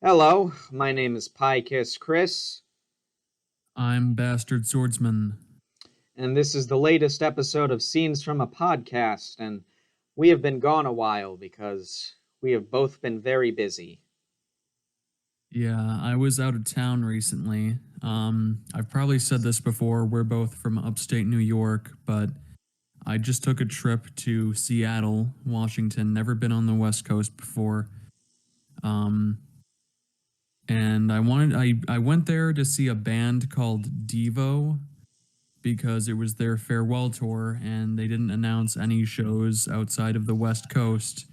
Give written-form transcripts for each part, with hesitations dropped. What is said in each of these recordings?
Hello, my name is Pikiss-Chris, I'm Bastardswordsman. and this is the latest episode of Scenes from a Podcast, and we have been gone a while because we have both been very busy. Yeah, I was out of town recently. I've probably said this before. We're both from upstate New York, but I just took a trip to Seattle, Washington. Never been on the West Coast before. Um, and I went there to see a band called Devo because it was their farewell tour, and they didn't announce any shows outside of the West Coast.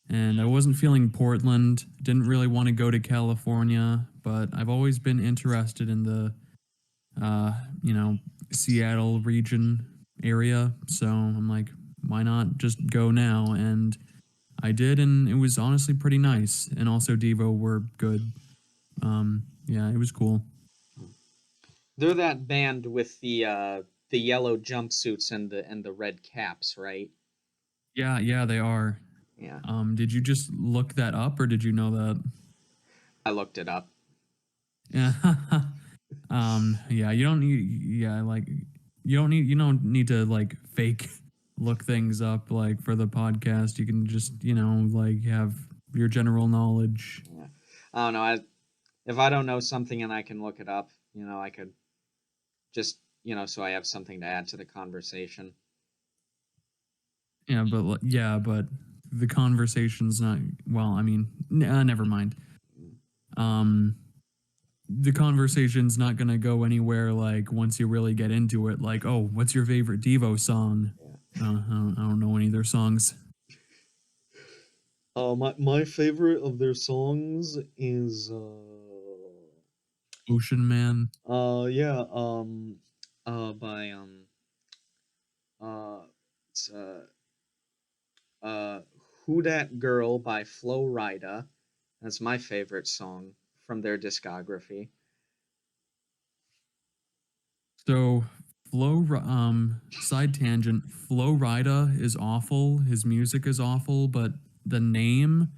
And I wasn't feeling Portland, didn't really want to go to California, but I've always been interested in the, uh, you know, Seattle region area. So I'm like, why not just go now? And I did, and it was honestly pretty nice. And also, Devo were good. Yeah, it was cool. They're that band with the yellow jumpsuits and the red caps, right? Yeah, they are. Yeah, Did you just look that up, or did you know that? I looked it up. Yeah. Yeah, you don't need, yeah, like, you don't need to, like, fake look things up, like, for the podcast. You can just, like, have your general knowledge. Yeah. I don't know. If I don't know something and I can look it up, I could just so I have something to add to the conversation. Yeah, but the conversation's not, well, I mean, never mind. Um, the conversation's not gonna go anywhere, like, once you really get into it, like, oh, what's your favorite Devo song? I don't know any of their songs. My favorite of their songs is Ocean Man. yeah by uh it's uh Who Dat Girl by Flo Rida. That's my favorite song from their discography. So side tangent, Flo Rida is awful. His music is awful, but the name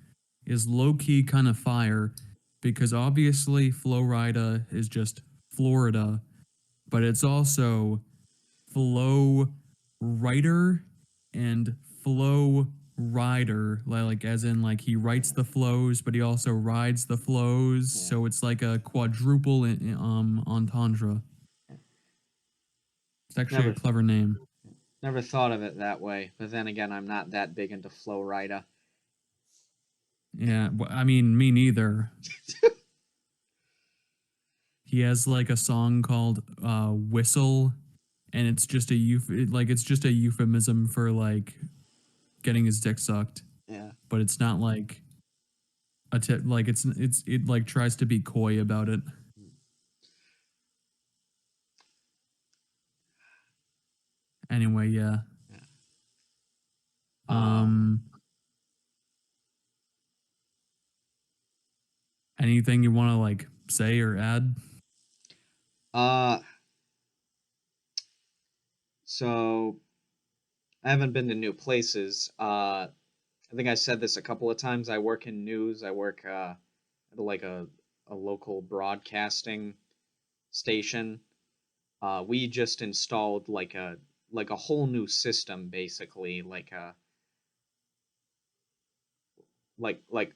is low key kind of fire because obviously Flo Rida is just Florida, but it's also Flow Writer and Flow Rider, like as in like he writes the flows, but he also rides the flows. Yeah. So it's like a quadruple entendre. It's actually a Never clever name. never thought of it that way, but then again, I'm not that big into Flo Rida. Yeah, I mean, me neither. He has like a song called "Whistle," and it's just it's just a euphemism for like getting his dick sucked. Yeah. But it's not like a tip. Like it like tries to be coy about it. Anyway, yeah. Yeah. Uh Um, anything you want to like say or add? uh so I haven't been to new places. I think I said this a couple of times. I work in news. I work at like a local broadcasting station. We just installed like a whole new system, basically, like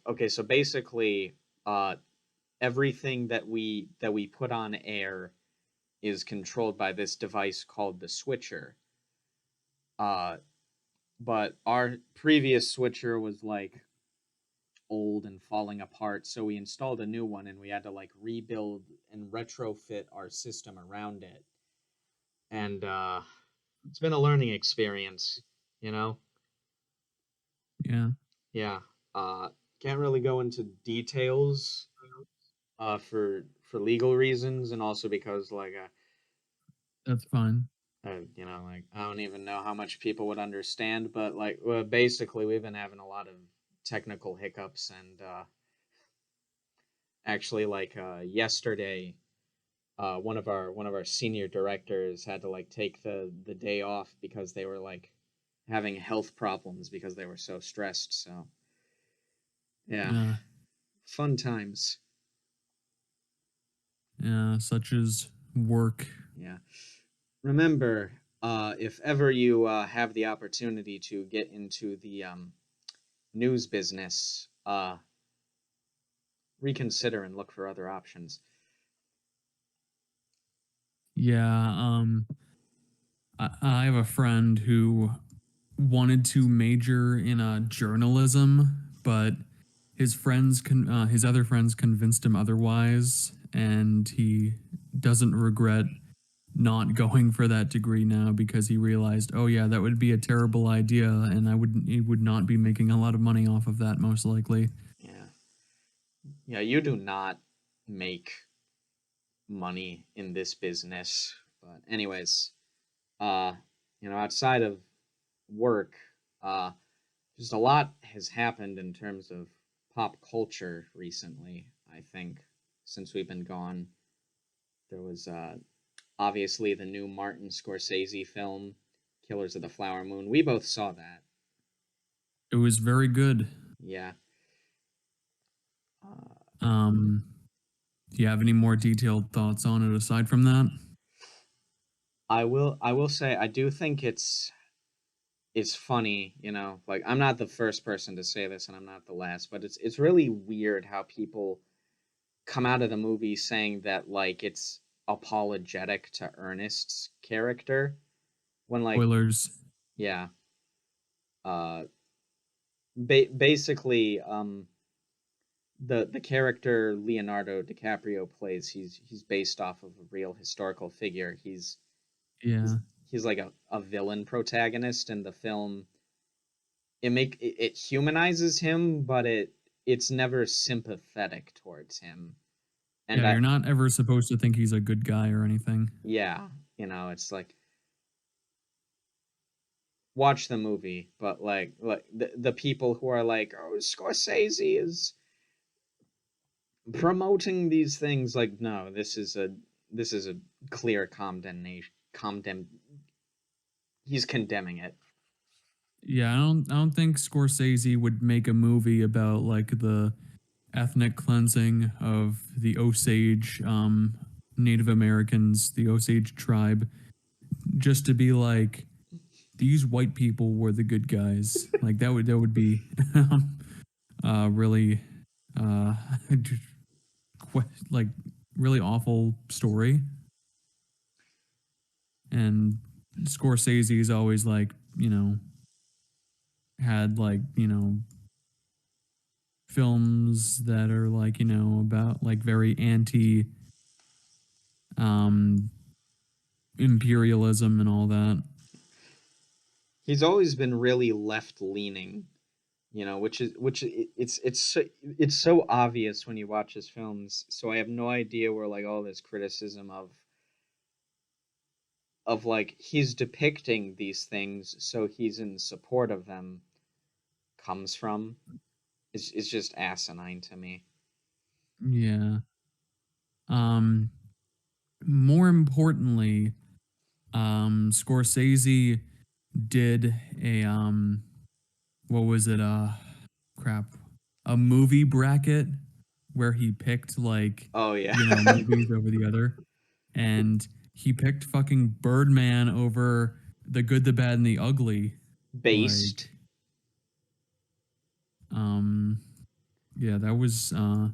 okay, so basically, everything that we put on air is controlled by this device called the switcher. Uh, but our previous switcher was like old and falling apart, so we installed a new one and we had to like rebuild and retrofit our system around it. And it's been a learning experience, you know? Yeah, Yeah. Uh can't really go into details for legal reasons, and also because that's fine. like I don't even know how much people would understand, but like basically we've been having a lot of technical hiccups, and actually yesterday one of our senior directors had to like take the day off because they were like having health problems because they were so stressed. So yeah, Uh, fun times. such as work. Yeah. Remember, if ever you have the opportunity to get into the news business, reconsider and look for other options. Yeah, I have a friend who wanted to major in journalism, but his other friends convinced him otherwise, and he doesn't regret not going for that degree now because he realized, oh yeah, that would be a terrible idea, and he would not be making a lot of money off of that most likely. Yeah. Yeah, you do not make money in this business. But anyways, uh, outside of work, uh, just a lot has happened in terms of pop culture recently. I think since we've been gone, there was obviously the new Martin Scorsese film, Killers of the Flower Moon. We both saw that. It was very good. Yeah. Uh, Um, do you have any more detailed thoughts on it aside from that? I will say I do think it's funny, like I'm not the first person to say this and I'm not the last, but it's really weird how people come out of the movie saying that like it's apologetic to Ernest's character when like Spoilers. yeah, uh basically the character Leonardo DiCaprio plays, he's based off of a real historical figure. He's Yeah. he's like a villain protagonist in the film. It humanizes him, but it's never sympathetic towards him. And Yeah, I you're not ever supposed to think he's a good guy or anything. yeah, it's like watch the movie, but like the people who are like, oh, Scorsese is promoting these things, like no, this is a clear condemn he's condemning it. Yeah, I don't think Scorsese would make a movie about like the ethnic cleansing of the Osage Native Americans, the Osage tribe, just to be like these white people were the good guys. Like that would be really uh like really awful story. And Scorsese is always like, had like, films that are like, about like very anti um imperialism and all that. He's always been really left leaning, it's so obvious when you watch his films. So I have no idea where like all this criticism of like he's depicting these things, so he's in support of them comes from. It's just asinine to me. Yeah. Um More importantly, Scorsese did a what was it crap, a movie bracket where he picked like, Oh yeah. movies over the other, and he picked fucking Birdman over The Good, the Bad, and the Ugly. Based. Like, um, yeah, that was a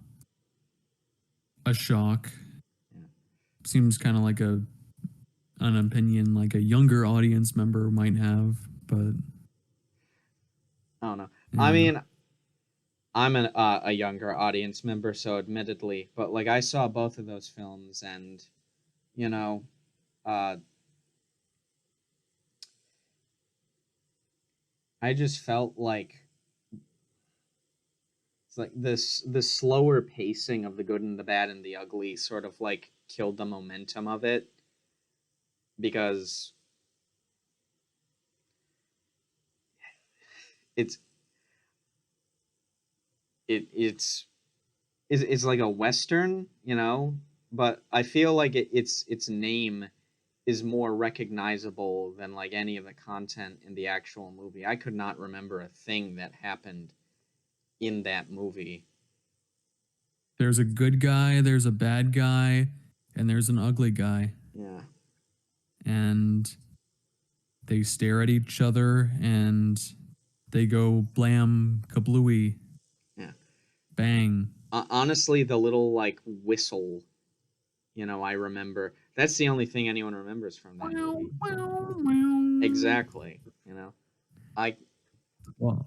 shock. Yeah. Seems kind of like an opinion like a younger audience member might have, but I don't know. I yeah, mean, I'm a younger audience member, so admittedly, but like I saw both of those films, and you know, uh, I just felt like it's like this the slower pacing of The Good and the Bad and the Ugly sort of like killed the momentum of it, because it's it's like a western, but I feel like its name is more recognizable than like any of the content in the actual movie. I could not remember a thing that happened in that movie. there's a good guy, there's a bad guy, and there's an ugly guy, Yeah. and they stare at each other and they go blam kablooey Yeah. bang. Honestly, the little like whistle, I remember. That's the only thing anyone remembers from that Wow, movie. wow, wow. Exactly. I Well,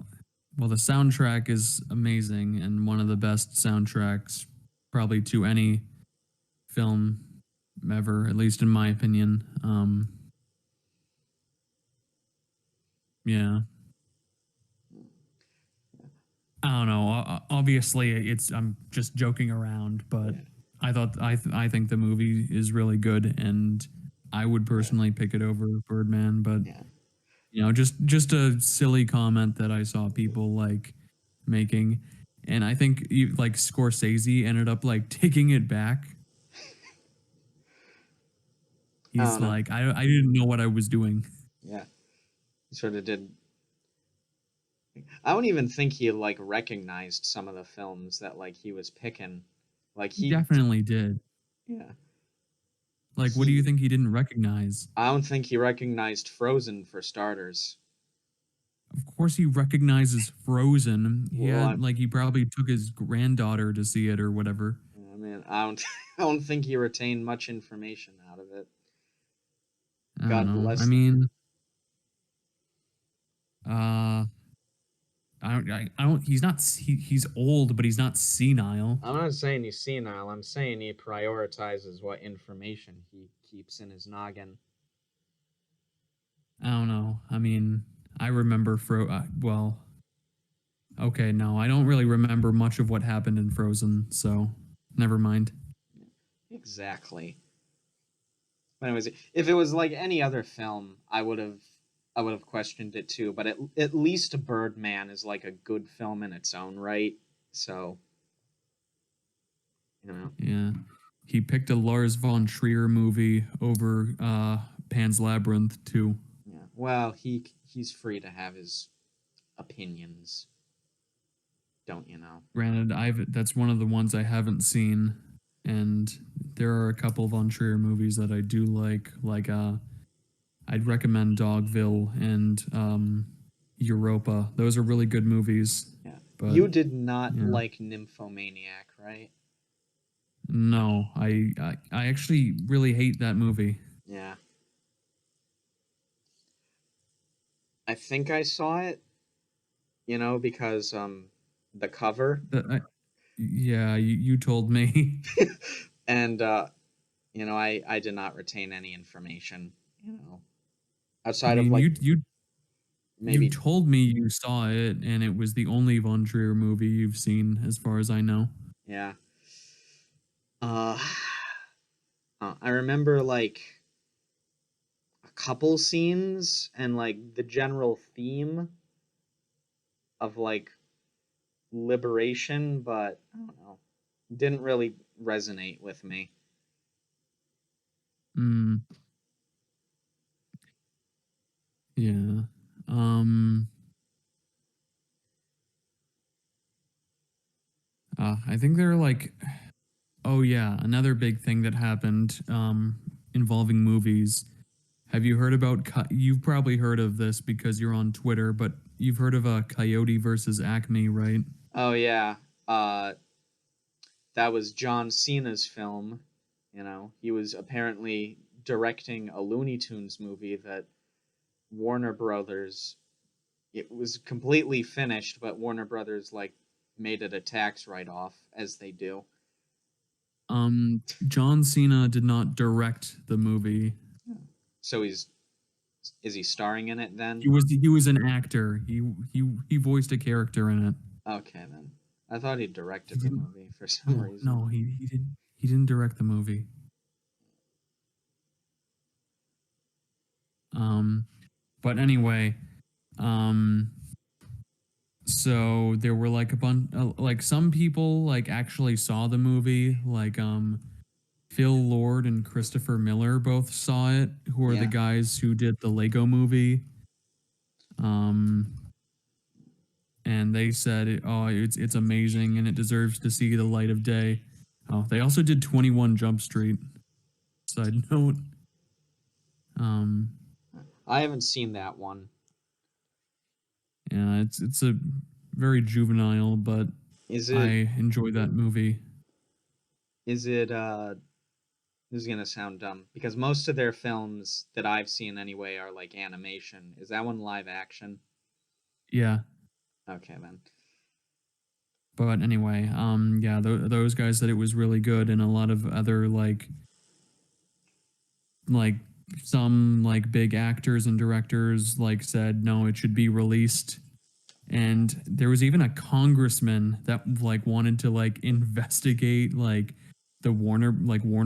well, the soundtrack is amazing and one of the best soundtracks probably to any film ever, at least in my opinion. Yeah. I don't know. Obviously, it's I'm just joking around, but yeah, I think the movie is really good, and I would yeah, personally pick it over Birdman. But yeah. just a silly comment that I saw people like making, and I think like Scorsese ended up like taking it back. I He's don't know. like, I didn't know what I was doing. Yeah, he sort of did. I don't even think he like recognized some of the films that like he was picking. Like He definitely did. yeah, Like, what do you he. think he didn't recognize? I don't think he recognized Frozen for starters. Of course, he recognizes Frozen. He Well, had like he probably took his granddaughter to see it or whatever. I mean, I don't. I don't think he retained much information out of it. I don't God know. I bless him. mean, uh, I don't. He's not. He's old, but he's not senile. I'm not saying he's senile. I'm saying he prioritizes what information he keeps in his noggin. I don't know. I mean, I remember well, okay, no, I don't really remember much of what happened in Frozen, so never mind. Exactly. But anyways, if it was like any other film, I would have questioned it too. But at least Birdman is like a good film in its own right. So you know, Yeah, he picked a Lars von Trier movie over Pan's Labyrinth too. yeah. Well, he's free to have his opinions, don't you know? Granted, I've that's one of the ones I haven't seen, and there are a couple von Trier movies that I do like. I'd recommend Dogville and Europa. Those are really good movies. Yeah. But You did not yeah, like Nymphomaniac, right? no, I actually really hate that movie. Yeah. I think I saw it, because the cover Yeah, you told me. and I did not retain any information, I outside of mean, like you maybe told me you saw it, and it was the only Von Trier movie you've seen, as far as I know. yeah. Uh I remember like a couple scenes and like the general theme of like liberation, but I don't know. Didn't really resonate with me. Mm, yeah. Um. I think they're like, oh yeah, another big thing that happened involving movies. Have you heard about? You've probably heard of this because you're on Twitter, but you've heard of Coyote versus Acme, right? Oh yeah. Uh that was John Cena's film. He was apparently directing a Looney Tunes movie that Warner Brothers. It was completely finished, but Warner Brothers like made it a tax write-off, as they do. John Cena did not direct the movie. So is he starring in it then? He was an actor. He voiced a character in it. Okay then. I thought he He directed the didn't. movie for some No, reason. no, he didn't direct the movie. Um, but anyway, um, so there were like a bunch, like some people like actually saw the movie, like Phil Lord and Christopher Miller both saw it, who are the Yeah. guys who did the Lego movie. Um, and they said, "Oh, it's amazing and it deserves to see the light of day." Oh, they also did 21 Jump Street. Side note. Um, I haven't seen that one. yeah, it's a very juvenile, but Is it I enjoy that movie. is it this is gonna sound dumb because most of their films that I've seen anyway are like animation. Is that one live action? Yeah, Okay then. but anyway, yeah, those guys said it was really good, and a lot of other like some like big actors and directors like said no, it should be released. And there was even a congressman that like wanted to like investigate like the Warner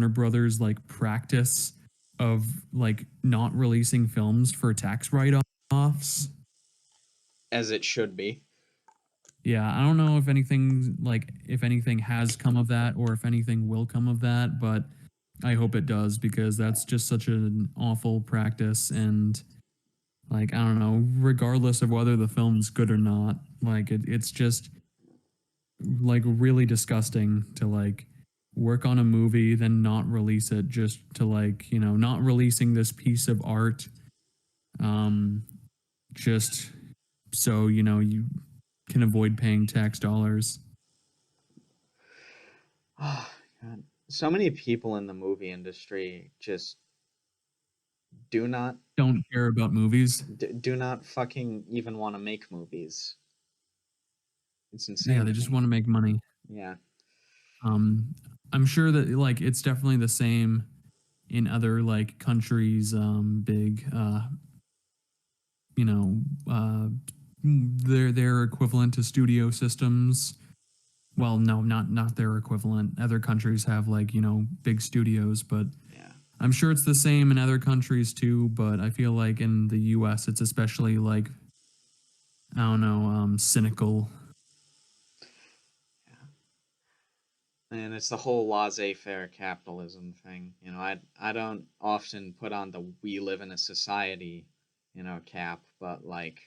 Brothers like practice of like not releasing films for tax write-offs. As it should be. Yeah, I don't know if anything has come of that or if anything will come of that, but I hope it does because that's just such an awful practice. And like I don't know, regardless of whether the film's good or not, like it's just like really disgusting to like work on a movie then not release it just to like not releasing this piece of art um just so you can avoid paying tax dollars. Oh God. So many people in the movie industry just do not Don't care about movies. do not fucking even want to make movies. It's Yeah, insane they to just me. want to make money. Yeah. um I'm sure that like it's definitely the same in other like countries, big you know uh their equivalent to studio systems. Well, no, not their equivalent. Other countries have like big studios, but Yeah. I'm sure it's the same in other countries too. But I feel like in the U.S. it's especially like I don't know, cynical. Yeah. And it's the whole laissez-faire capitalism thing. I don't often put on the "we live in a society," cap, but like,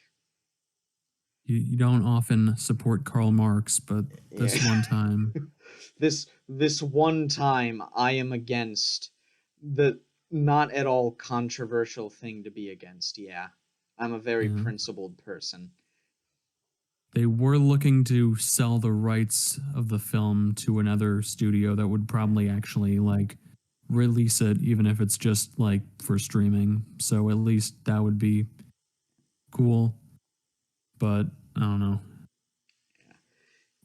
You don't often support Karl Marx, but yeah. this one time. This one time I am against the not at all controversial thing to be against. Yeah. I'm a very Yeah. principled person. They were looking to sell the rights of the film to another studio that would probably actually like release it, even if it's just like for streaming. So at least that would be cool. But I don't know.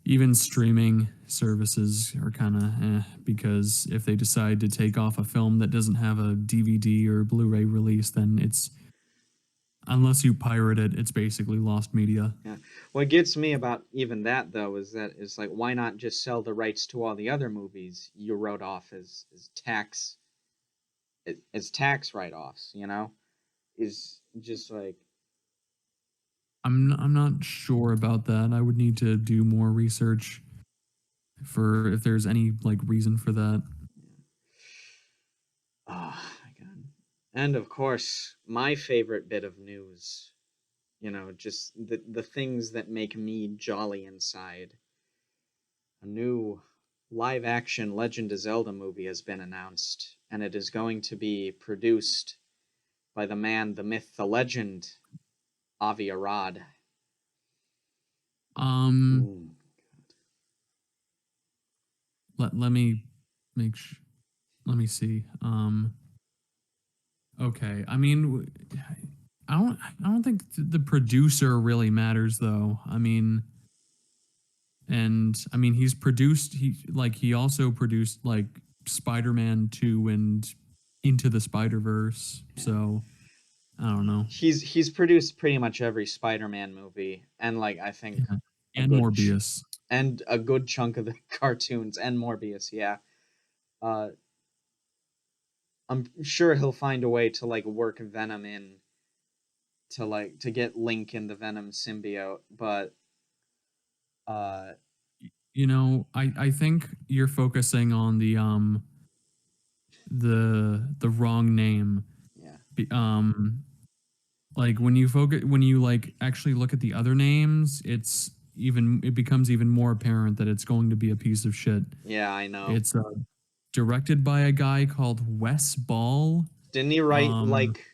Even streaming services are kind of because if they decide to take off a film that doesn't have a DVD or Blu-ray release, then it's unless you pirate it, it's basically lost media. Yeah. What gets me about even that though is that it's like why not just sell the rights to all the other movies you wrote off as tax write-offs, Is just like I'm not sure about that. I would need to do more research for if there's any like reason for that. oh my God. And of course, my favorite bit of news, just the things that make me jolly inside. A new live action Legend of Zelda movie has been announced, and it is going to be produced by the man, the myth, the legend, Avi Arad. Um, Ooh. let me make let me see. Okay. I mean, I don't think the producer really matters though. I mean, and I mean he also produced like Spider-Man 2 and Into the Spider-Verse. Yeah. So, I don't know. He's produced pretty much every Spider-Man movie, and like I think Yeah. a And good ch- Morbius. and a good chunk of the cartoons and Morbius. Yeah, uh, I'm sure he'll find a way to like work Venom in to get Link in the Venom symbiote, but uh, I think you're focusing on the wrong name. yeah, Be- Um like when you like actually look at the other names, it becomes even more apparent that it's going to be a piece of shit. yeah, I know. It's directed by a guy called Wes Ball. Didn't he write Um, like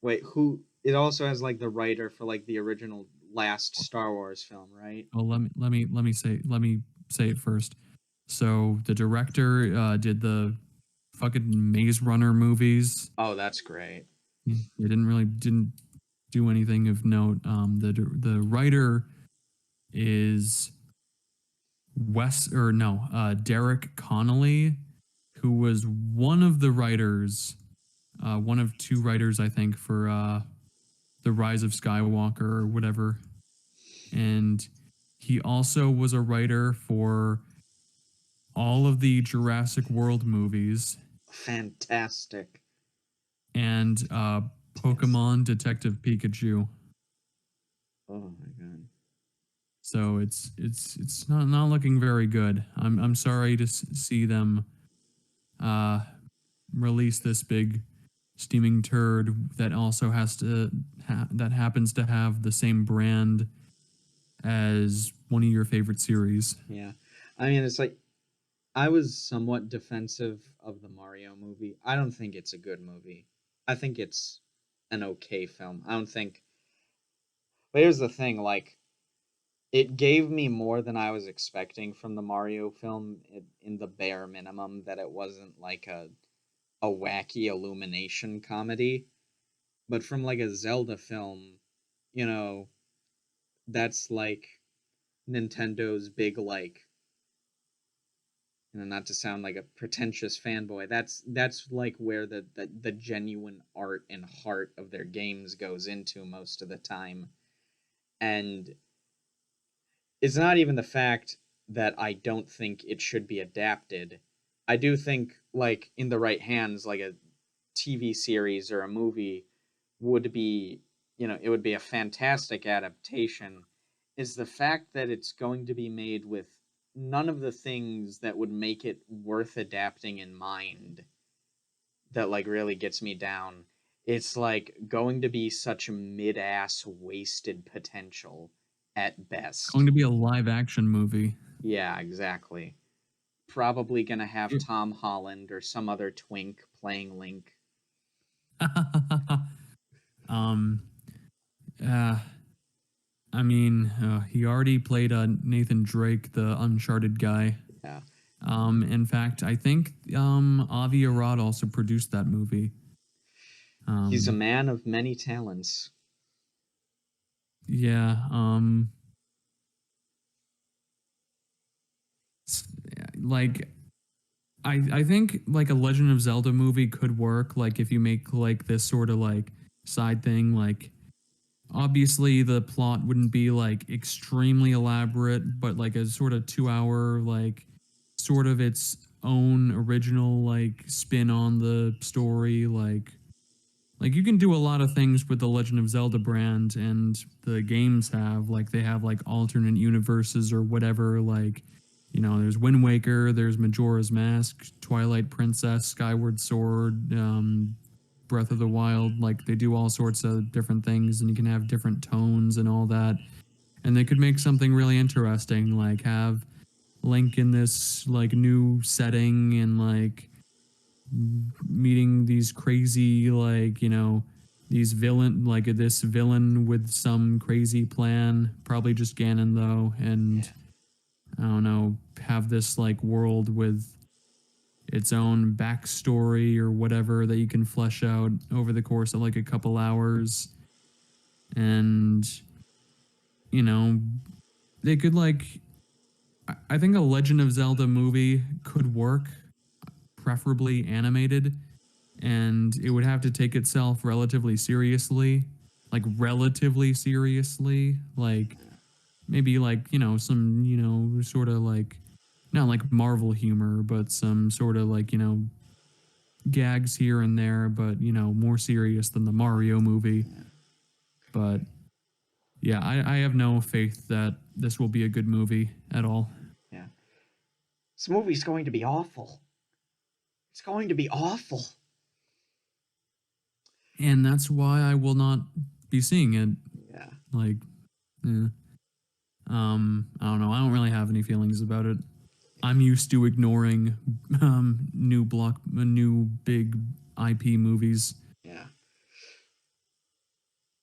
wait, who it also has like the writer for like the original last Star Wars film, right? well, let me say it first. So the director did the fucking Maze Runner movies. Oh, that's great. He didn't do anything of note. The writer is Derek Connolly, who was one of the writers, one of two writers, I think, for The Rise of Skywalker or whatever. And he also was a writer for all of the Jurassic World movies Fantastic. and Yes. Pokemon Detective Pikachu. Oh my god. So it's not looking very good. I'm sorry to see them uh, release this big steaming turd that also has to that happens to have the same brand as one of your favorite series. Yeah. I mean, it's like I was somewhat defensive of the Mario movie. I don't think it's a good movie. I think it's an okay film. I don't think. But here's the thing, like it gave me more than I was expecting from the Mario film in the bare minimum that it wasn't like a wacky illumination comedy, but from like a Zelda film, you know, that's like Nintendo's big like, not to sound like a pretentious fanboy, that's like where the genuine art and heart of their games goes into most of the time. And it's not even the fact that I don't think it should be adapted. I do think like in the right hands, like a TV series or a movie would be, it would be a fantastic adaptation. Is the fact that it's going to be made with none of the things that would make it worth adapting in mind that like really gets me down. It's like going to be such mid-ass wasted potential at It's going best. to be a live action movie. Yeah, exactly. Probably gonna have Tom Holland or some other twink playing Link. um, uh, I mean, he already played Nathan Drake, the Uncharted guy. Yeah. In fact, I think Avi Arad also produced that movie. He's a Um, man of many talents. yeah. Like I think like a Legend of Zelda movie could work. Like if you make like this sort of like side thing, like obviously the plot wouldn't be like extremely elaborate, but like a sort of 2 hour like sort of its own original like spin on the story. Like you can do a lot of things with the Legend of Zelda brand, and the games have like they have like alternate universes or whatever. Like there's Wind Waker, there's Majora's Mask, Twilight Princess, Skyward Sword, Breath of the Wild. Like they do all sorts of different things, and you can have different tones and all that. And they could make something really interesting, like have Link in this like new setting and like meeting these crazy these villain like this villain with some crazy plan, probably just Ganon though, and Yeah. I don't know, have this like world with its own backstory or whatever that you can flesh out over the course of like a couple hours. And you know they could like I think a Legend of Zelda movie could work, preferably animated, and it would have to take itself relatively seriously, like maybe like some sort of like not like Marvel humor, but some sort of like gags here and there, but more serious than the Mario movie. Yeah. But yeah, I have no faith that this will be a good movie at all. Yeah. This movie's going to be awful. It's going to be awful. And that's why I will not be seeing it. Yeah. Like, I don't know. I don't really have any feelings about it. I'm used to ignoring new big IP movies. Yeah.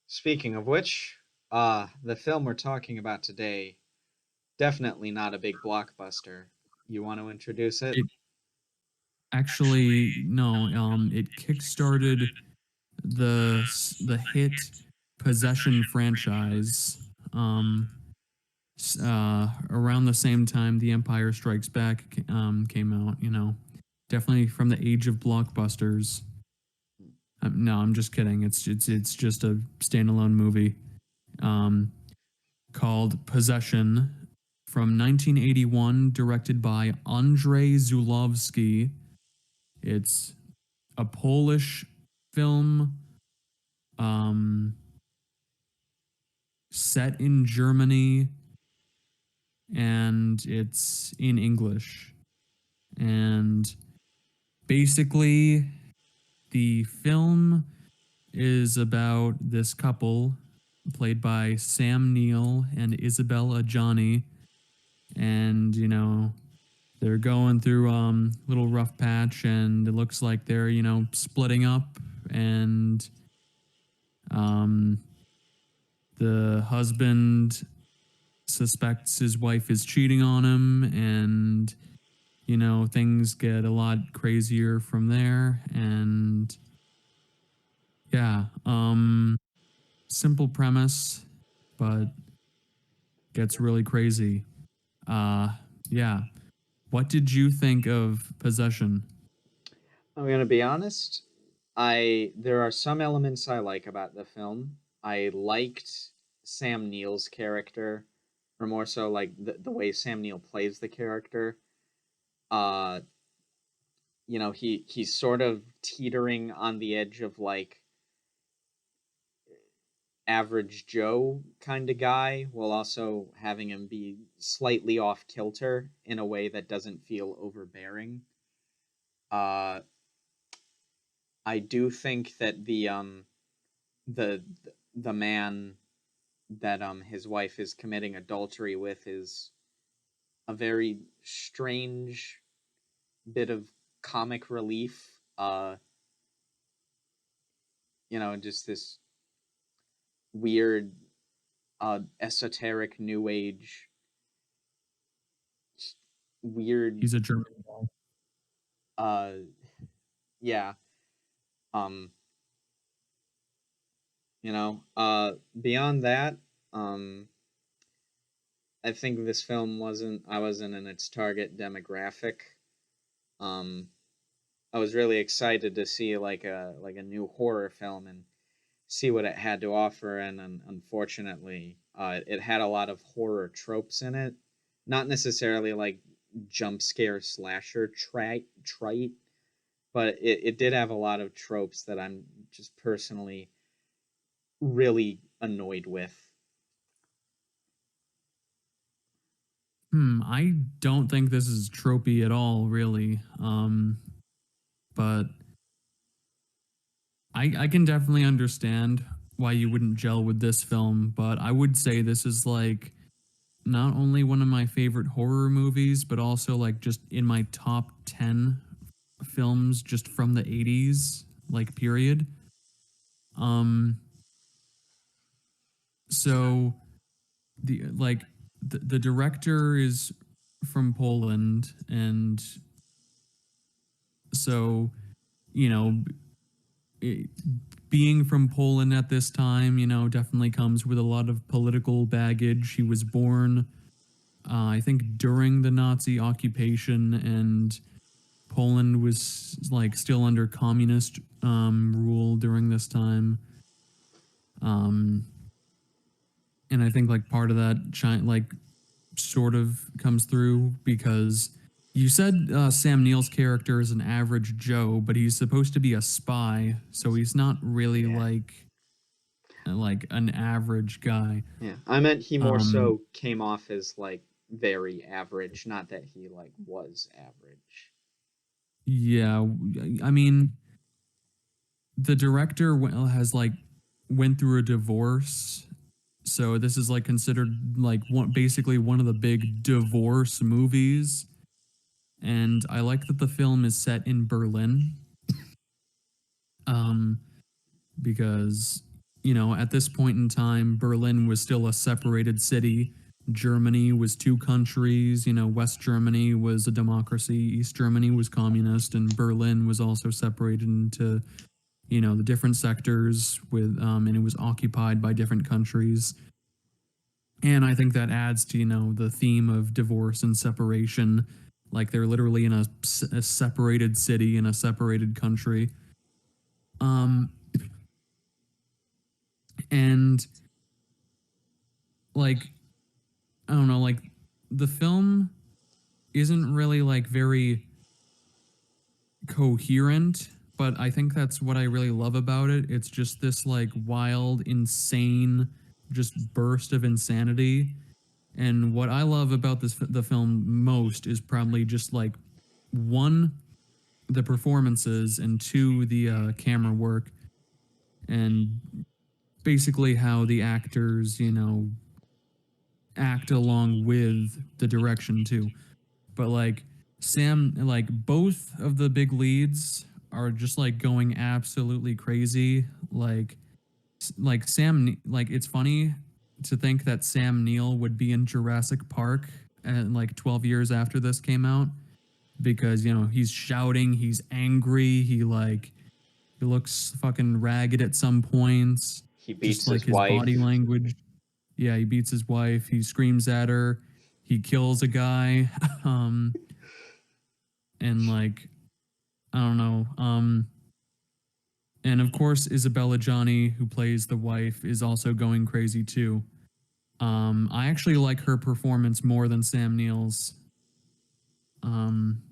Speaking of which, the film we're talking about today, definitely not a big blockbuster. You want to introduce it? It actually no, it kickstarted the hit Possession franchise. Around the same time The Empire Strikes Back came out. Definitely from the age of blockbusters. No, I'm just kidding. It's just a standalone movie um, called Possession from 1981, directed by Andrzej Zulawski. It's a Polish film um, set in Germany, and it's in English. And basically, the film is about this couple played by Sam Neill and Isabel Adjani. And, they're going through little rough patch, and it looks like they're, splitting up. And um, the husband suspects his wife is cheating on him, and things get a lot crazier from there. And yeah, simple premise, but gets really crazy. uh yeah, what did you think of Possession? I'm gonna be honest. I There are some elements I like about the film. I liked Sam Neill's character, or more so like the way Sam Neill plays the character. Uh, he's sort of teetering on the edge of like average Joe kind of guy, while also having him be slightly off kilter in a way that doesn't feel overbearing. Uh, I do think that the the man that his wife is committing adultery with is a very strange bit of comic relief. Just this weird, esoteric new age, weird. He's a German guy. Uh, yeah. Um, Beyond that, um, I think this film I wasn't in its target demographic. Um, I was really excited to see like a new horror film and see what it had to offer, and unfortunately, it had a lot of horror tropes in it. Not necessarily like jump scare slasher trite, but it did have a lot of tropes that I'm just personally really annoyed with. I don't think this is tropey at all, really. But I can definitely understand why you wouldn't gel with this film, but I would say this is like not only one of my favorite horror movies, but also like just in my top 10 films just from the 80s, like period. Um so the director is from Poland, and so you know it, being from Poland at this time, definitely comes with a lot of political baggage. He was born, I think, during the Nazi occupation, and Poland was like still under communist rule during this time. Um, and I think like part of that, like, sort of comes through because you said Sam Neill's character is an average Joe, but he's supposed to be a spy, so he's not really Yeah. like an average guy. Yeah, I meant he more Um, so came off as like very average, not that he like was average. yeah, I mean, the director has like went through a divorce, so this is like considered like basically one of the big divorce movies. And I like that the film is set in Berlin. Um, because, at this point in time, Berlin was still a separated city. Germany was two countries. West Germany was a democracy, East Germany was communist, and Berlin was also separated into, the different sectors and it was occupied by different countries. And I think that adds to, the theme of divorce and separation. Like they're literally in a separated city in a separated country. Um, and like I don't know, like the film isn't really like very coherent, but I think that's what I really love about it. It's just this like wild, insane, just burst of insanity. And what I love about the film most is probably just like one, the performances, and two, the camera work, and basically how the actors, act along with the direction too. But like like both of the big leads are just like going absolutely crazy. Like like it's funny to think that Sam Neill would be in Jurassic Park and like 12 years after this came out, because he's shouting, he's angry, he looks fucking ragged at some points, He beats just like his his body wife. language. Yeah, he beats his wife, he screams at her, he kills a guy. And like I don't know. And of course Isabella Johnny, who plays the wife, is also going crazy too. I actually like her performance more than Sam Neill's. Um,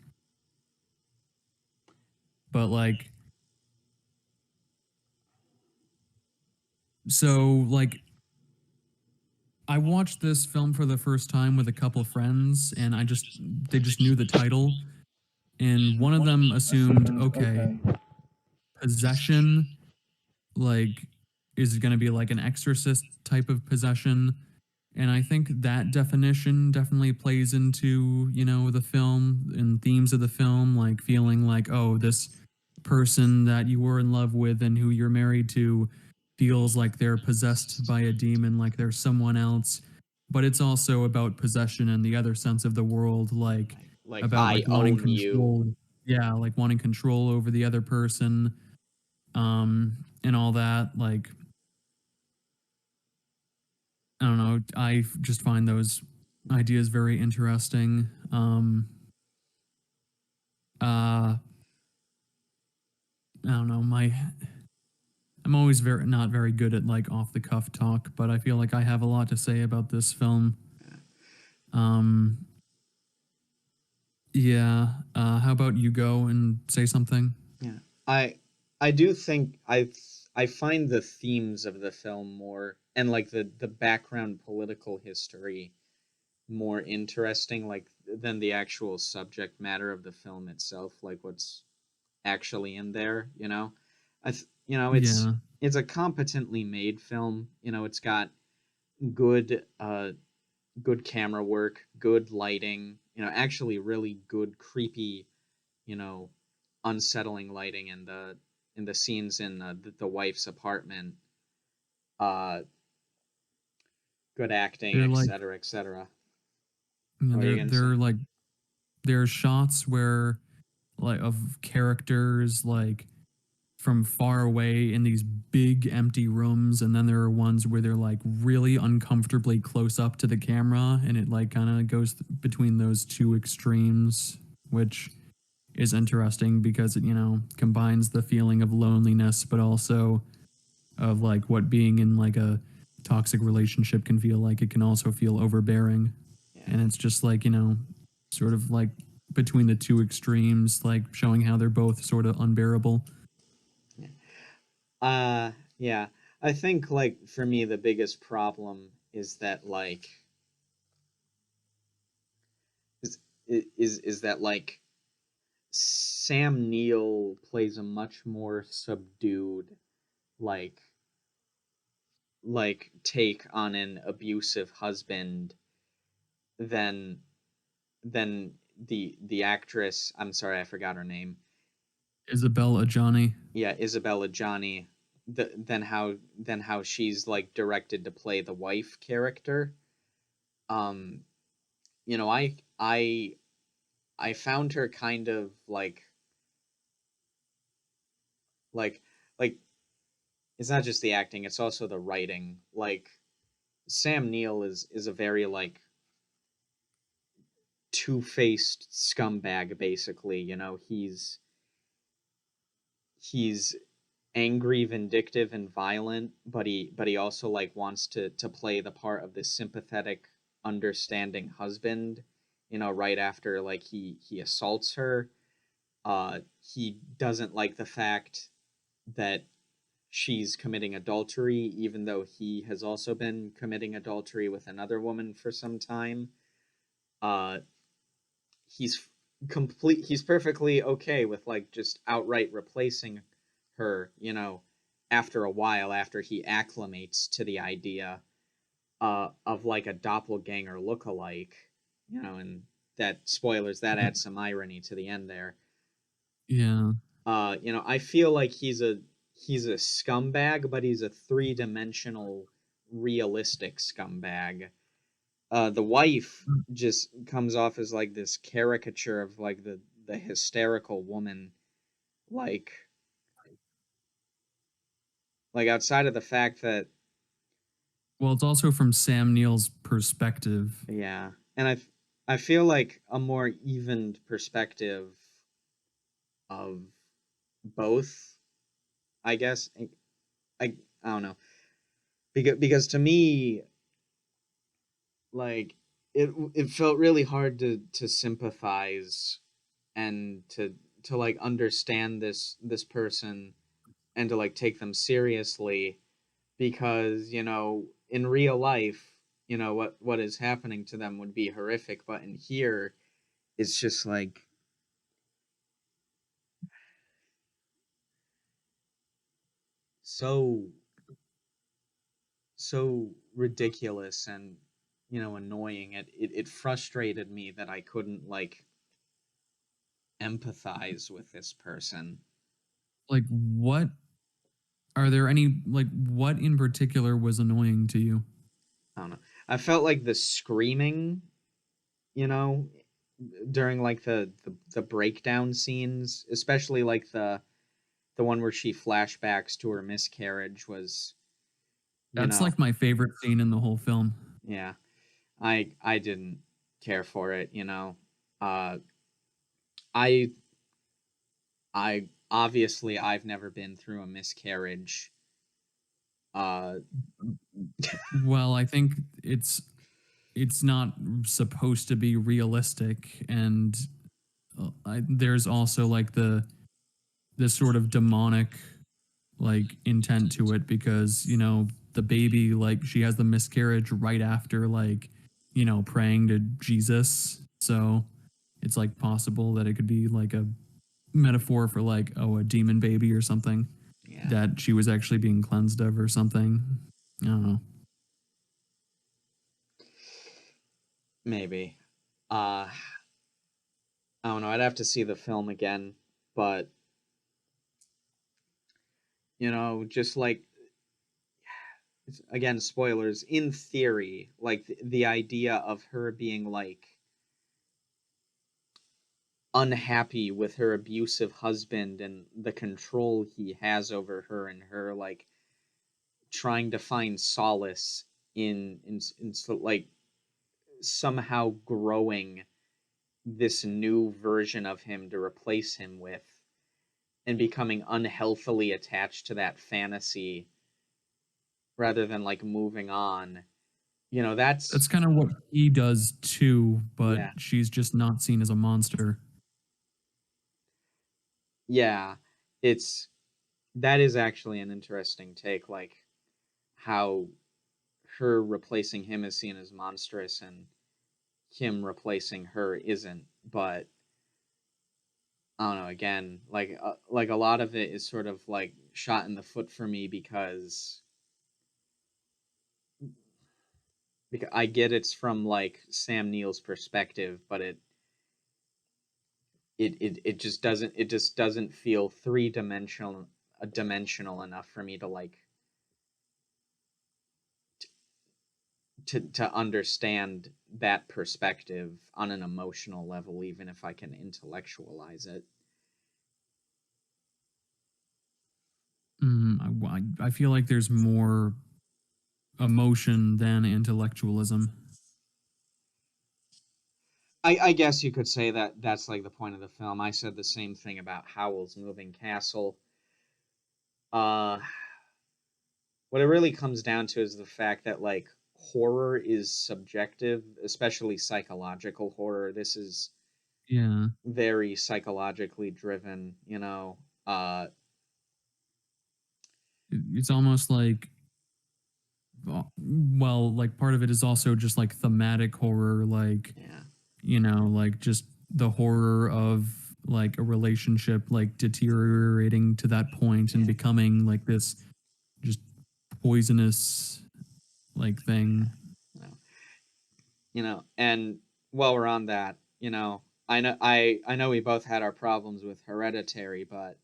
but like like I watched this film for the first time with a couple friends, and they just knew the title, and one of them assumed, okay, possession, like, is going to be like an exorcist type of possession. And I think that definition definitely plays into, the film and themes of the film, like feeling like, oh, this person that you were in love with and who you're married to feels like they're possessed by a demon, like they're someone else. But it's also about possession and the other sense of the world, like Like, about I like wanting own you. control. Yeah, like wanting control over the other person, and all that. Like, I don't know. I just find those ideas very interesting. I don't know. I'm always very not very good at like off the cuff talk, but I feel like I have a lot to say about this film. Um, yeah. How about you go and say something? Yeah. I do think I find the themes of the film more, and like the background political history more interesting, like, than the actual subject matter of the film itself, like what's actually in there, you know. Yeah. It's a competently made film. It's got good good camera work, good lighting, actually really good creepy, you know, unsettling lighting in the scenes in the wife's apartment. Uh, Good acting, They're like, etc., etc. What are you they're gonna say? they're like there are shots where like of characters like from far away in these big empty rooms, and then there are ones where they're like really uncomfortably close up to the camera, and it like kind of goes between those two extremes, which is interesting because it combines the feeling of loneliness but also of like what being in like a toxic relationship can feel like. It can also feel overbearing, Yeah. and it's just like sort of like between the two extremes, like showing how they're both sort of unbearable. Yeah. Yeah. I think, like, for me the biggest problem is that, like, is is that, like, Sam Neill plays a much more subdued, like take on an abusive husband than than the actress, I'm sorry, I forgot her name. Isabel Adjani. Yeah, Isabella Johnny. Then how she's like directed to play the wife character. Um, you know, I found her kind of like like it's not just the acting, it's also the writing. Like Sam Neill is a very like two-faced scumbag basically, you know. He's angry, vindictive, and violent, but he also like wants to play the part of this sympathetic, understanding husband. You know, right after like he assaults her, he doesn't like the fact that she's committing adultery, even though he has also been committing adultery with another woman for some time. Uh, he's he's perfectly okay with like just outright replacing her, you know, after a while, after he acclimates to the idea of like a doppelganger look-alike, you know. And that, spoilers, that adds some irony to the end there. Yeah. You know, I feel like he's a scumbag, but he's a three-dimensional realistic scumbag. The wife just comes off as like this caricature of like the hysterical woman, like outside of the fact that, Well, it's also from Sam Neill's perspective. yeah. And I feel like a more evened perspective of both, I guess. I don't know, because to me, like, it felt really hard to sympathize and to like understand this person and to like take them seriously, because, you know, in real life, you know, what is happening to them would be horrific, but in here it's just like so so ridiculous and, you know, annoying. It frustrated me that I couldn't like empathize with this person. Like, what are there any, like, what in particular was annoying to you? I don't know. I felt like the screaming, you know, during like the breakdown scenes, especially like the one where she flashbacks to her miscarriage, was, you That's know, like my favorite scene in the whole film. yeah. I didn't care for it, you know. Uh I I obviously I've never been through a miscarriage. Uh Well, I think it's not supposed to be realistic, and there's also like the sort of demonic like intent to it, because the baby, like, she has the miscarriage right after, like, praying to Jesus. So it's like possible that it could be like a metaphor for, like, oh, a demon baby or something yeah, that she was actually being cleansed of or something. I don't know. maybe. Uh I don't know, I'd have to see the film again, but, you know, just like, again, spoilers, in theory, like the idea of her being like unhappy with her abusive husband and the control he has over her, and her like trying to find solace in so, like somehow growing this new version of him to replace him with, and becoming unhealthily attached to that fantasy rather than like moving on. You know, That's that's, kind of what he does too, but yeah. she's just not seen as a monster. Yeah, it's that is actually an interesting take, like how her replacing him is seen as monstrous and him replacing her isn't. But I don't know. Again, like a lot of it is sort of like shot in the foot for me, because I get it's from like Sam Neill's perspective, but it just doesn't feel dimensional enough for me to like to understand that perspective on an emotional level, even if I can intellectualize it. I feel like there's more emotion than intellectualism. I guess you could say that that's like the point of the film. I said the same thing about Howl's Moving Castle. Uh, what it really comes down to is the fact that like horror is subjective, especially psychological horror. This is Yeah, very psychologically driven, you know. it's almost like, well, like part of it is also just like thematic horror, like, Yeah. like just the horror of like a relationship like deteriorating to that point and Yeah. becoming like this just poisonous like thing. You know, and while we're on that, I know we both had our problems with Hereditary, but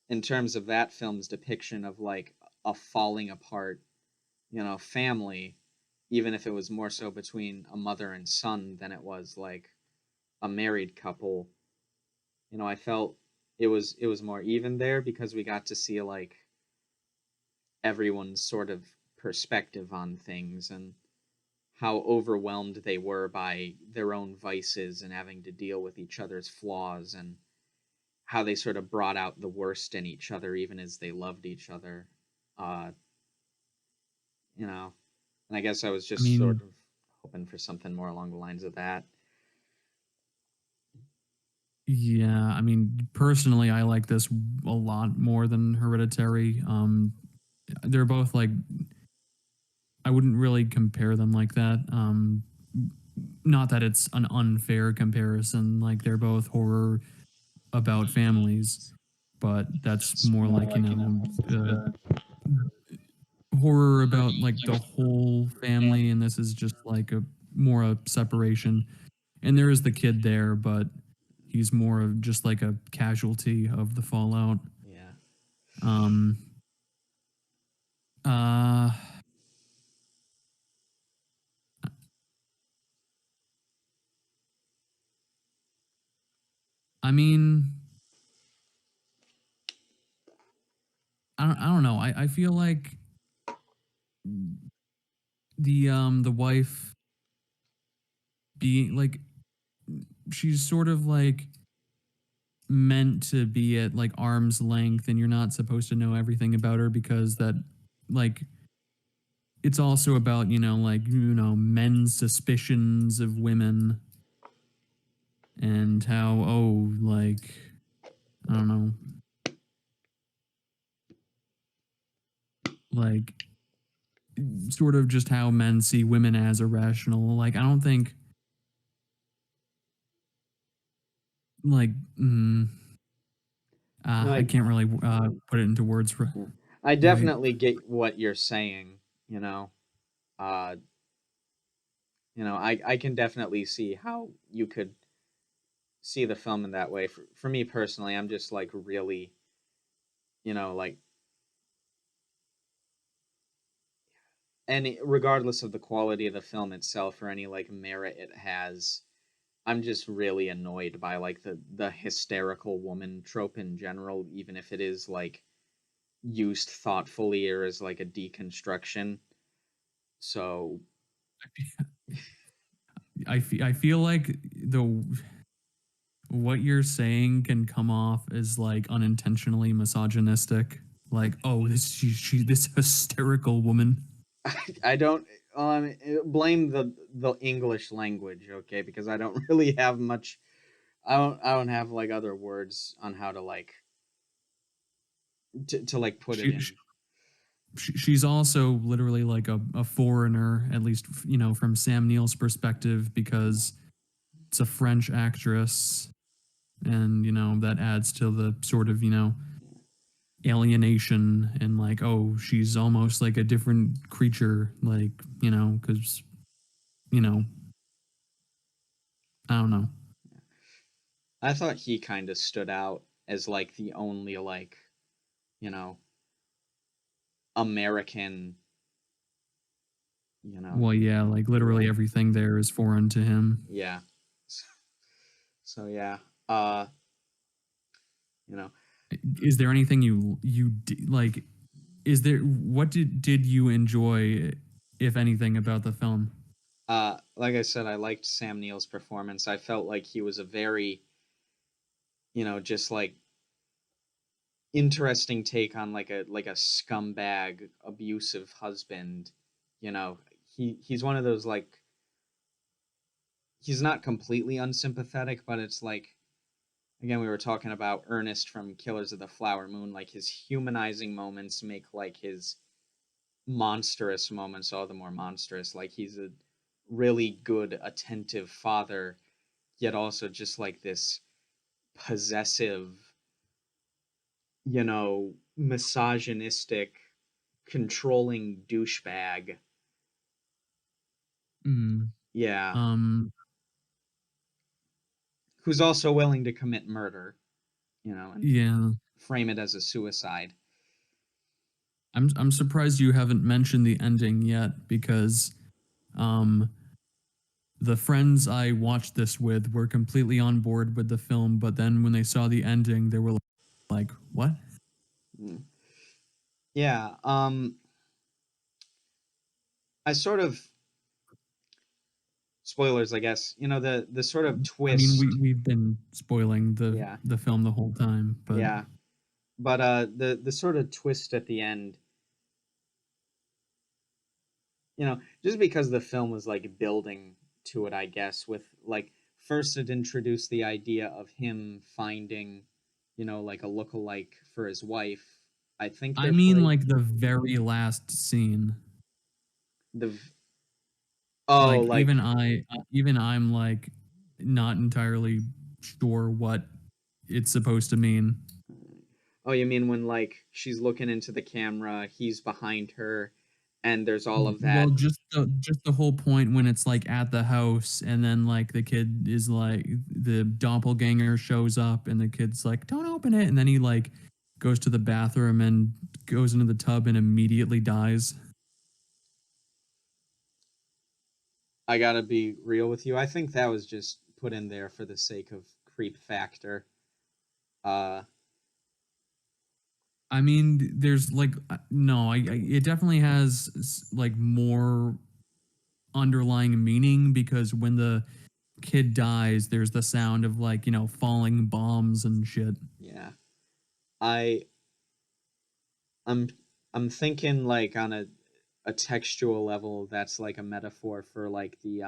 in terms of that film's depiction of like a falling apart, family, even if it was more so between a mother and son than it was like a married couple, I felt it was more even there because we got to see like everyone's sort of perspective on things and how overwhelmed they were by their own vices and having to deal with each other's flaws, and how they sort of brought out the worst in each other even as they loved each other. Uh, you know, and I guess I was I just sort mean, of hoping for something more along the lines of that. yeah, I mean, personally, I like this a lot more than Hereditary. They're both like, I wouldn't really compare them like that. Not that it's an unfair comparison. Like they're both horror about families, but that's more like horror about like the whole family, and this is just like a more a separation. And there is the kid there, but he's more of just like a casualty of the fallout. Yeah. Um, uh, I mean, I don't know. I feel like the wife being like, she's sort of like meant to be at like arm's length, and you're not supposed to know everything about her because that like it's also about like men's suspicions of women, and how, oh, like, I don't know, like sort of just how men see women as irrational. Like I don't think like I Like, can't really put it into words yeah. I right. definitely get what you're saying, uh I can definitely see how you could see the film in that way. For me personally, I'm just like really, like, any regardless of the quality of the film itself or any like merit it has, I'm just really annoyed by like the hysterical woman trope in general, even if it is like used thoughtfully or as like a deconstruction. So I feel like the what you're saying can come off as like unintentionally misogynistic. Like, oh, this hysterical woman. I don't blame the English language, okay? Because I don't really have much. I don't have like other words on how to like to like put it She, in. she's also literally like a foreigner, at least from Sam Neill's perspective, because it's a French actress, and that adds to the sort of alienation, and like, oh, she's almost like a different creature, like because you know I don't know. I thought he kind of stood out as like the only like, you know, American, you know, Well, yeah, like literally hero. everything there is foreign to him. Yeah. So yeah. Uh, you know, Is there anything like? Is there what did you enjoy, if anything, about the film? like I said, I liked Sam Neill's performance. I felt like he was a very, just like interesting take on like a scumbag abusive husband. You know, he's one of those like he's not completely unsympathetic, but it's like again we were talking about Ernest from Killers of the Flower Moon, like his humanizing moments make like his monstrous moments all the more monstrous. Like he's a really good attentive father, yet also just like this possessive, misogynistic, controlling douchebag. Mm, Yeah, um, who's also willing to commit murder, and yeah, frame it as a suicide. I'm surprised you haven't mentioned the ending yet because um the friends I watched this with were completely on board with the film, but then when they saw the ending, they were like, "What?" Mm. Yeah, I sort of spoilers, I guess. The sort of I mean, twist. we've been spoiling Yeah, the film the whole time, but yeah, but the sort of twist at the end, just because the film was like building to it, I guess, with like first it introduced the idea of him finding, like a look-alike for his wife. I think I they're mean, played like the very last scene. the oh Like like even I'm like not entirely sure what it's supposed to mean. oh, you mean when like she's looking into the camera, he's behind her, and there's all of Well, that. just the whole point when it's like at the house, and then like the kid is like the doppelganger shows up, and the kid's like, "Don't open it," and then he like goes to the bathroom and goes into the tub and immediately dies. I gotta be real with you. I think that was just put in there for the sake of creep factor. Uh, I mean, there's like no, it definitely has like more underlying meaning because when the kid dies, there's the sound of like, falling bombs and shit. yeah. I I'm I'm thinking like on a textual level that's like a metaphor for like the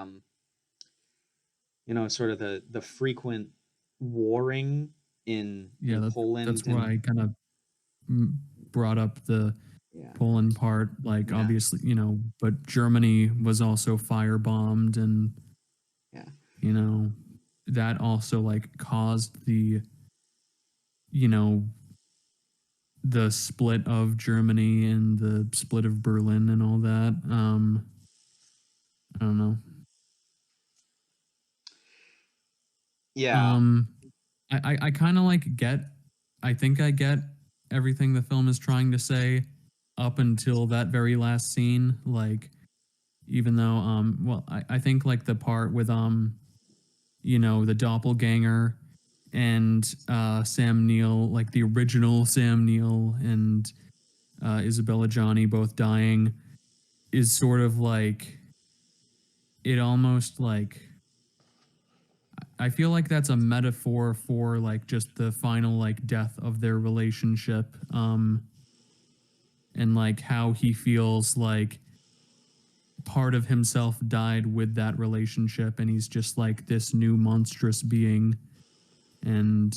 sort of the frequent warring Yeah, in Poland that's why and I kind of brought up the yeah. Poland part. Like, Yeah. obviously, but Germany was also firebombed, and Yeah. you know, that also like caused you know, the split of Germany and the split of Berlin and all that. I don't know. Yeah. Um, I kind of like get. I think I get everything the film is trying to say up until that very last scene. Like, even though, well, I think like the part with the doppelganger and Sam Neill, like the original Sam Neill and Isabella Johnny both dying, is sort of like it almost like I feel like that's a metaphor for like just the final like death of their relationship, and like how he feels like part of himself died with that relationship, and he's just like this new monstrous being. And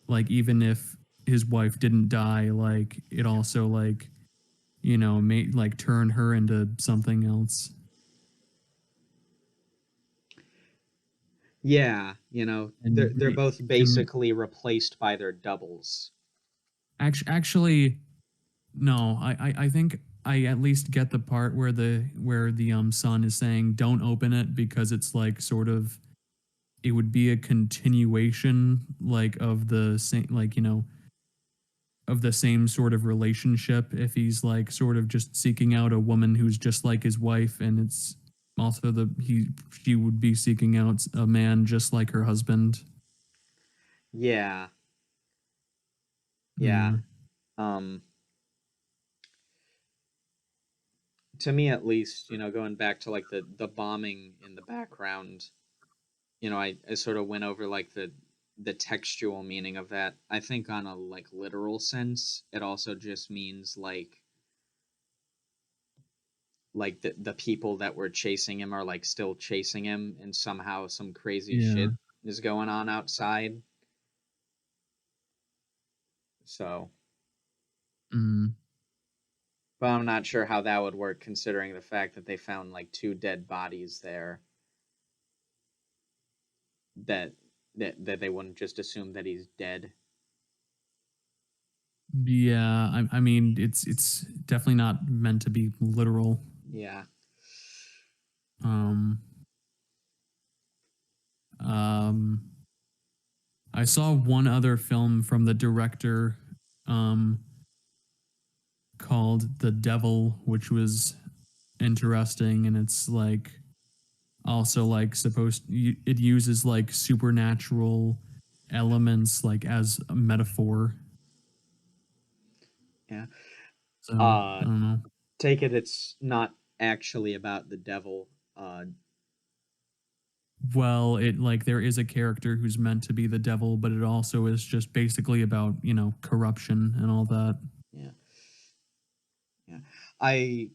like even if his wife didn't die, like it also like made like turn her into something else. Yeah, And they're both and basically replaced by their doubles. actually, no, I think I at least get the part where the son is saying don't open it because it's like sort of it would be a continuation like of the same, like, of the same sort of relationship, if he's like sort of just seeking out a woman who's just like his wife, and it's also the he she would be seeking out a man just like her husband. Yeah, yeah. Yeah. Um, to me at least, going back to like the bombing in the background, I sort of went over like the textual meaning of that. I think on a like literal sense, it also just means like the people that were chasing him are like still chasing him, and somehow some crazy Yeah. shit is going on outside. So, Mm. but I'm not sure how that would work considering the fact that they found like two dead bodies there, that that they wouldn't just assume that he's dead. Yeah, I mean, it's definitely not meant to be literal. Yeah. Um, um, I saw one other film from the director, um, called The Devil, which was interesting, and it's like also like it uses like supernatural elements like as a metaphor. Yeah. So I Uh don't know. take it it's not actually about the devil. Well, it like there is a character who's meant to be the devil, but it also is just basically about, corruption and all that. Yeah. Yeah. I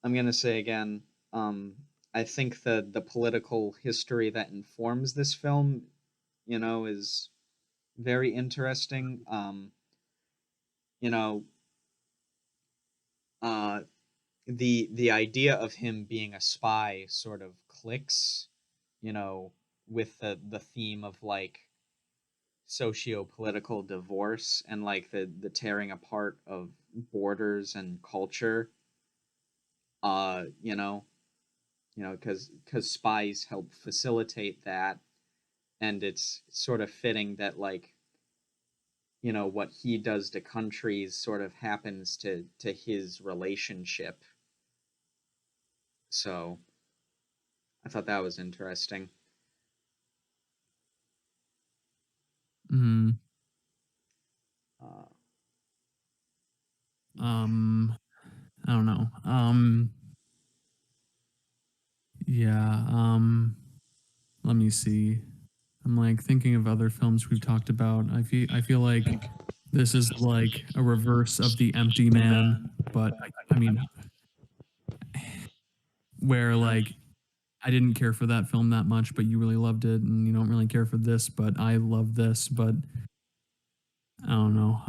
I'm going to say again, um I think the political history that informs this film, is very interesting. You know, uh the idea of him being a spy sort of clicks, you know, with the theme of like socio-political divorce and like the tearing apart of borders and culture. uh you know because spies help facilitate that, and it's sort of fitting that like what he does to countries sort of happens to his relationship. So I thought that was interesting. Mm, uh um, I don't know. Yeah. Let me see. I'm like thinking of other films we've talked about. I feel like this is like a reverse of The Empty Man, but I mean, where like I didn't care for that film that much, but you really loved it, and you don't really care for this, but I love this, but I don't know.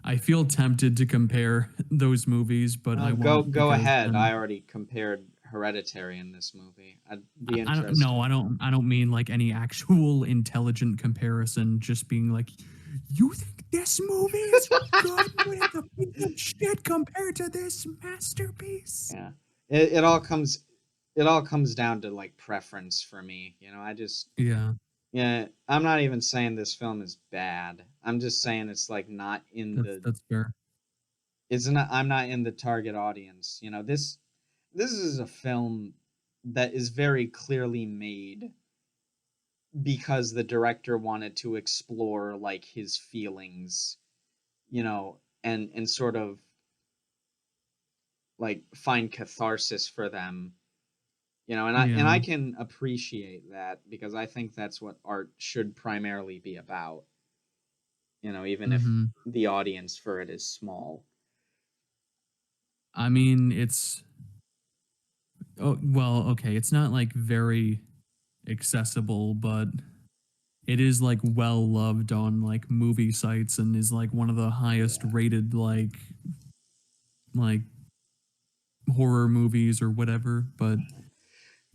I feel tempted to compare those movies, but I won't go because ahead. then I already compared Hereditary in this movie. I'd be I don't no, interested. I don't mean like any actual intelligent comparison, just being like, you think this movie is good when it's a piece of shit compared to this masterpiece? Yeah, it all comes down to like preference for me. I just Yeah, yeah. I'm not even saying this film is bad. I'm just saying it's like not in that's the that's fair. it's not. I'm not in the target audience. This is a film that is very clearly made because the director wanted to explore like his feelings, and sort of like find catharsis for them. And I Yeah. can appreciate that because I think that's what art should primarily be about, even if Hmm. the audience for it is small. I mean, it's well, okay, it's not like very accessible, but it is like well loved on like movie sites and is like one of the highest Yeah. rated like horror movies or whatever. But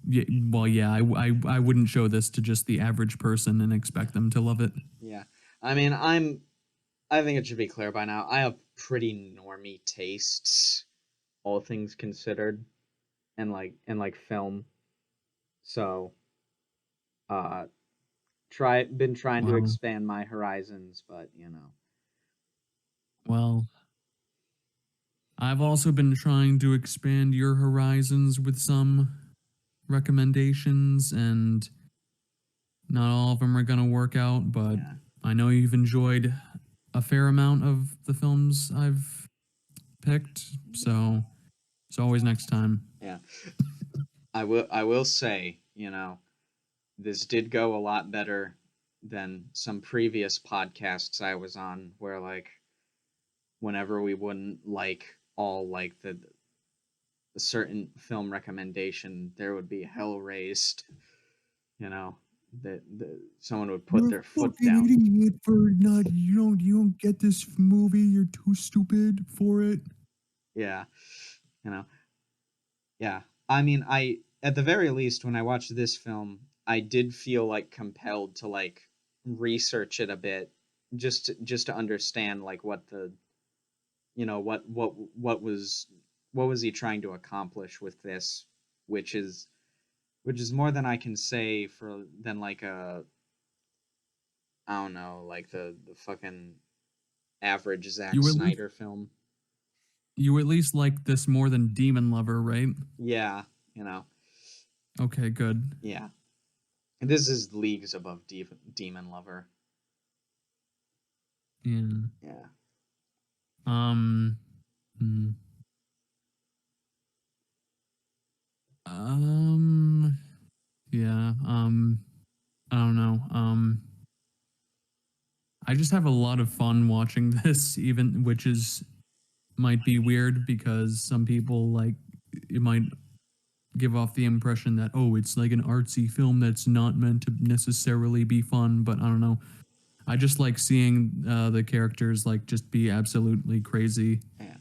yeah, well, yeah, I wouldn't show this to just the average person and expect them to love it. Yeah. I mean, I think it should be clear by now. I have pretty normie tastes, all things considered, and like film. So, uh been trying to Well, expand my horizons, but you know. well, I've also been trying to expand your horizons with some recommendations, and not all of them are going to work out, but Yeah. I know you've enjoyed a fair amount of the films I've picked, so it's always next time. Yeah. I will say, you know, this did go a lot better than some previous podcasts I was on where like whenever we wouldn't like all like the a certain film recommendation, there would be hell raised, you know, that someone would put You're a their foot fucking down. idiot for not you don't get this movie. You're too stupid for it. Yeah, you know, yeah. I mean, I at the very least when I watched this film, I did feel like compelled to like research it a bit, just to understand like what the you know what was he trying to accomplish with this, which is which is more than I can say for than like a I don't know like the fucking average Zack You at least Snyder film. you at least like this more than Demon Lover, right? Yeah, you know, Okay, good. yeah. This is leagues above Demon Lover. Yeah. Yeah. Um. hmm. Um. Yeah. I don't know. I just have a lot of fun watching this, even which is might be weird because some people like it might give off the impression that oh, it's like an artsy film that's not meant to necessarily be fun. But I don't know. I just like seeing the characters like just be absolutely crazy. Yeah.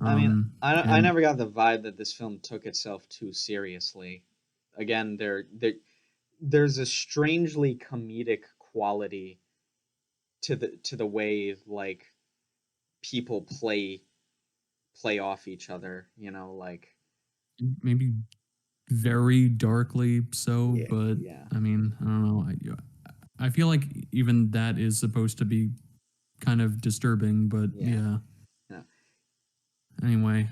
I mean, Um, I and never got the vibe that this film took itself too seriously. Again, there's a strangely comedic quality to the way like people play off each other, you know, like maybe very darkly so, yeah, but yeah, I mean, I don't know. I feel like even that is supposed to be kind of disturbing, but yeah. yeah. Yeah. Anyway,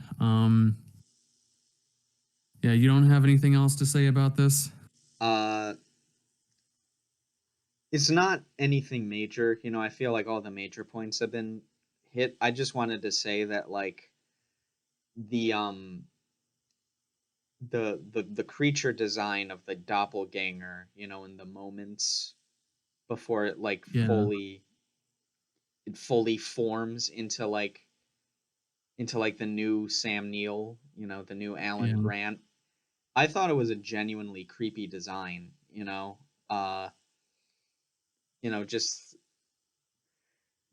yeah, you don't have anything else to say about this? Uh it's not anything major, you know, I feel like all the major points have been hit. I just wanted to say that like the the creature design of the doppelganger, you know, in the moments before it like Yeah, fully forms into like the new Sam Neill, you know, the new Alan yeah. Grant. I thought it was a genuinely creepy design, you know. Just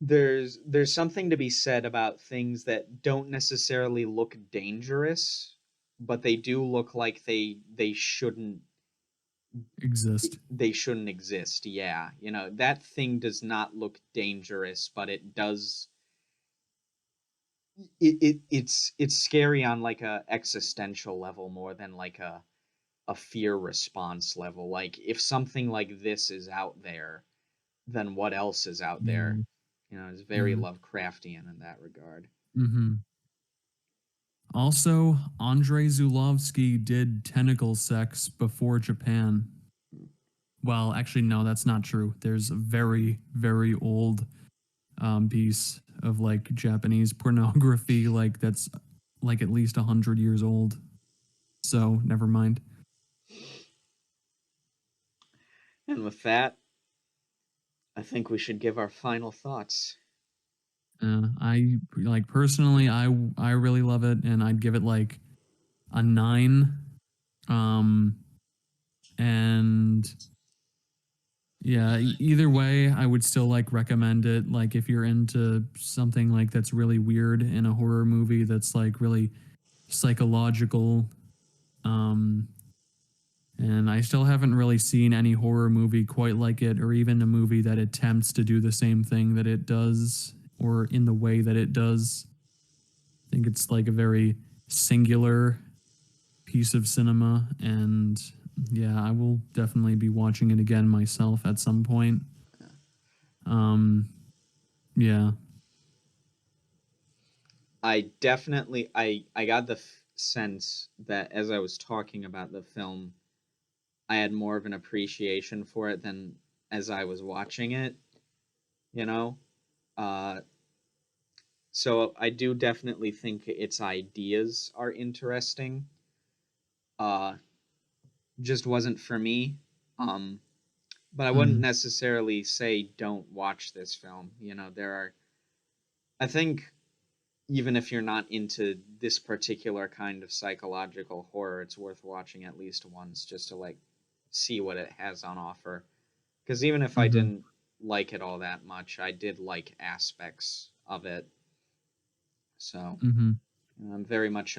there's something to be said about things that don't necessarily look dangerous, but they do look like Exist. they shouldn't exist. Yeah, you know, that thing does not look dangerous, but it does it's scary on like a existential level more than like a fear response level. Like if something like this is out there, then what else is out there? Yeah, You know, it's very yeah. Lovecraftian in that regard. Mm-hmm. Also, Andrei Zulovsky did tentacle sex before Japan. Well, actually, no, that's not true. There's a very, very old piece of like Japanese pornography, like that's like at least 100 years old. So never mind. And with that, I think we should give our final thoughts. I like personally, I really love it, and I'd give it like a 9. Um, and yeah, either way, I would still like recommend it. Like if you're into something like that's really weird in a horror movie that's like really psychological. Um, and I still haven't really seen any horror movie quite like it, or even a movie that attempts to do the same thing that it does, or in the way that it does. I think it's like a very singular piece of cinema, and Yeah, I will definitely be watching it again myself at some point. Um, yeah. I definitely I got the sense that as I was talking about the film, I had more of an appreciation for it than as I was watching it, you know? Uh, so I do definitely think its ideas are interesting. Uh, just wasn't for me. Um, but I wouldn't Mm, necessarily say don't watch this film. There are, I think, even if you're not into this particular kind of psychological horror, it's worth watching at least once just to like see what it has on offer. Because even if I mm-hmm, didn't like it all that much, I did like aspects of it. So mm-hmm. I'm very much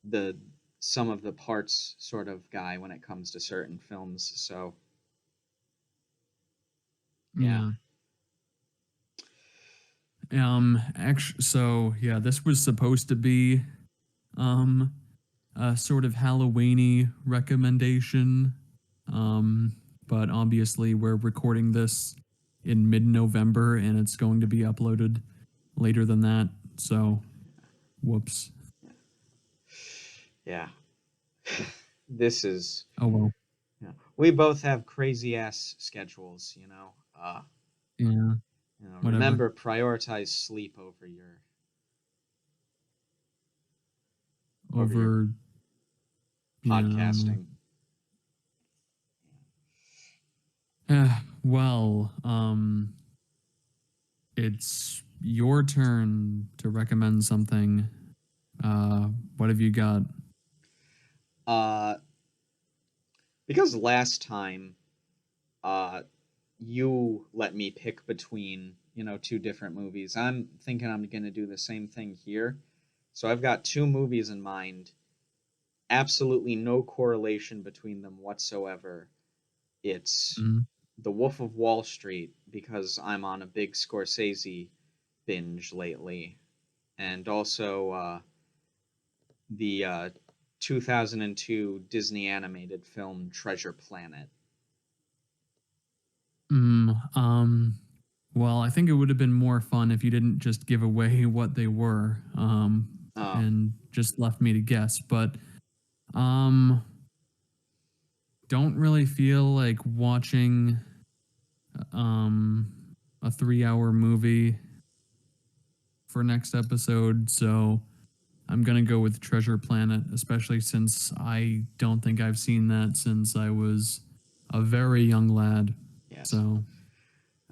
the sum of the parts sort of guy when it comes to certain films. So yeah. Yeah. Actually, so yeah, this was supposed to be um a sort of Halloweeny recommendation. Um, but obviously we're recording this in mid-November and it's going to be uploaded later than that. So, whoops. Yeah. This is Oh well. we both have crazy ass schedules. Yeah, whatever. Remember, prioritize sleep over your Over, yeah, I don't know. podcasting. Well, it's your turn to recommend something. What have you got? Uh, because last time, uh, you let me pick between two different movies. I'm thinking I'm gonna do the same thing here. So I've got two movies in mind. Absolutely no correlation between them whatsoever. It's Mm, The Wolf of Wall Street because I'm on a big Scorsese binge lately, and also the 2002 Disney animated film Treasure Planet. mm, well, I think it would have been more fun if you didn't just give away what they were, Oh, and just left me to guess. But um, don't really feel like watching um a 3 hour movie for next episode, so I'm gonna go with Treasure Planet, especially since I don't think I've seen that since I was a very young lad. yes. So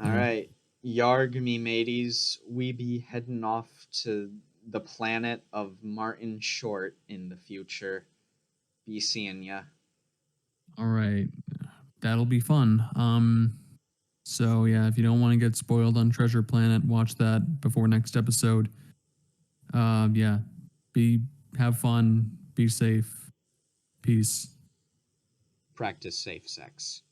All yeah. right. Yarg me mateys, we be heading off to the planet of Martin Short in the future. Be seeing ya. All right. That'll be fun. So yeah, if you don't want to get spoiled on Treasure Planet, watch that before next episode. Yeah. Be have fun, be safe. Peace. Practice safe sex.